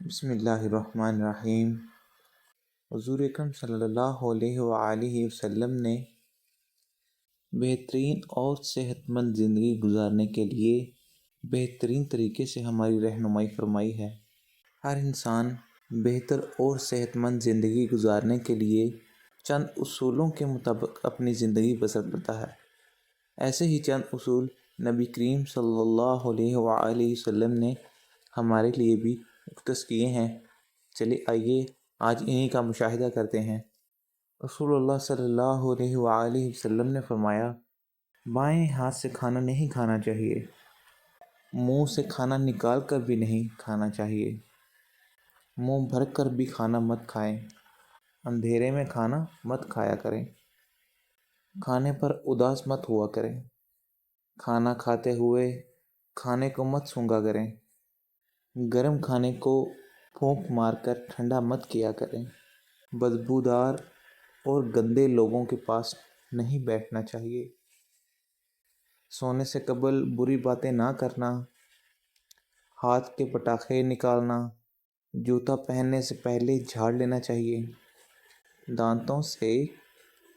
بسم اللہ الرحمن الرحیم۔ حضور اکرم صلی اللہ علیہ وآلہ وسلم نے بہترین اور صحت مند زندگی گزارنے کے لیے بہترین طریقے سے ہماری رہنمائی فرمائی ہے۔ ہر انسان بہتر اور صحت مند زندگی گزارنے کے لیے چند اصولوں کے مطابق اپنی زندگی بسر کرتا ہے۔ ایسے ہی چند اصول نبی کریم صلی اللہ علیہ وآلہ وسلم نے ہمارے لیے بھی مختص کیے ہیں۔ چلیے آئیے آج انہی کا مشاہدہ کرتے ہیں۔ رسول اللہ صلی اللہ علیہ وآلہ وسلم نے فرمایا، بائیں ہاتھ سے کھانا نہیں کھانا چاہیے، منہ سے کھانا نکال کر بھی نہیں کھانا چاہیے، منہ بھر کر بھی کھانا مت کھائیں، اندھیرے میں کھانا مت کھایا کریں، کھانے پر اداس مت ہوا کریں، کھانا کھاتے ہوئے کھانے کو مت سونگھا کریں، گرم کھانے کو پھونک مار کر ٹھنڈا مت کیا کریں، بدبودار اور گندے لوگوں کے پاس نہیں بیٹھنا چاہیے، سونے سے قبل بری باتیں نہ کرنا، ہاتھ کے پٹاخے نکالنا، جوتا پہننے سے پہلے جھاڑ لینا چاہیے، دانتوں سے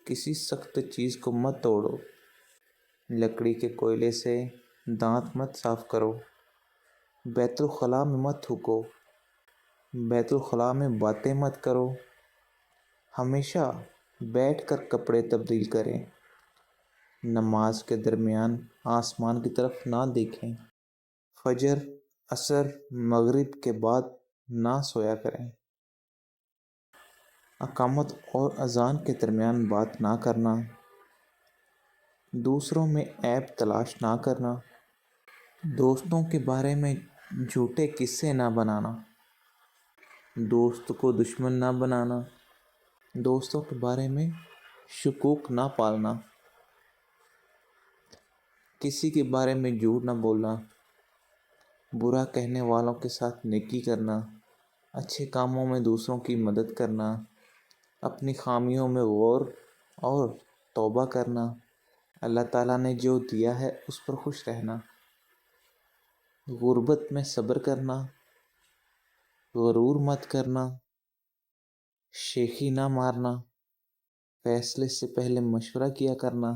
کسی سخت چیز کو مت توڑو، لکڑی کے کوئلے سے دانت مت صاف کرو، بیت الخلاء میں مت تھوکو، بیت الخلاء میں باتیں مت کرو، ہمیشہ بیٹھ کر کپڑے تبدیل کریں، نماز کے درمیان آسمان کی طرف نہ دیکھیں، فجر، عصر، مغرب کے بعد نہ سویا کریں، اقامت اور اذان کے درمیان بات نہ کرنا، دوسروں میں عیب تلاش نہ کرنا، دوستوں کے بارے میں جھوٹے قصے نہ بنانا، دوست کو دشمن نہ بنانا، دوستوں کے بارے میں شکوک نہ پالنا، کسی کے بارے میں جھوٹ نہ بولنا، برا کہنے والوں کے ساتھ نیکی کرنا، اچھے کاموں میں دوسروں کی مدد کرنا، اپنی خامیوں میں غور اور توبہ کرنا، اللہ تعالیٰ نے جو دیا ہے اس پر خوش رہنا، غربت میں صبر کرنا، غرور مت کرنا، شیخی نہ مارنا، فیصلے سے پہلے مشورہ کیا کرنا،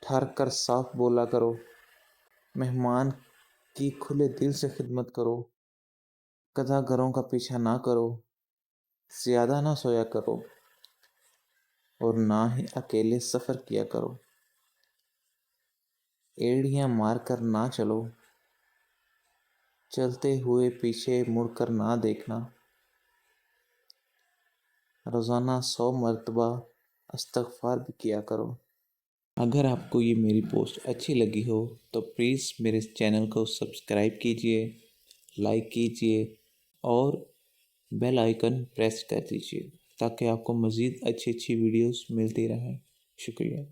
ٹھہر کر صاف بولا کرو، مہمان کی کھلے دل سے خدمت کرو، قضا گھروں کا پیچھا نہ کرو، زیادہ نہ سویا کرو اور نہ ہی اکیلے سفر کیا کرو، ایڑیاں مار کر نہ چلو، چلتے ہوئے پیچھے مڑ کر نہ دیکھنا، روزانہ 100 مرتبہ استغفار بھی کیا کرو۔ اگر آپ کو یہ میری پوسٹ اچھی لگی ہو تو پلیز میرے چینل کو سبسکرائب کیجئے، لائک کیجئے اور بیل آئیکن پریس کر دیجئے تاکہ آپ کو مزید اچھی ویڈیوز ملتی رہیں۔ شکریہ۔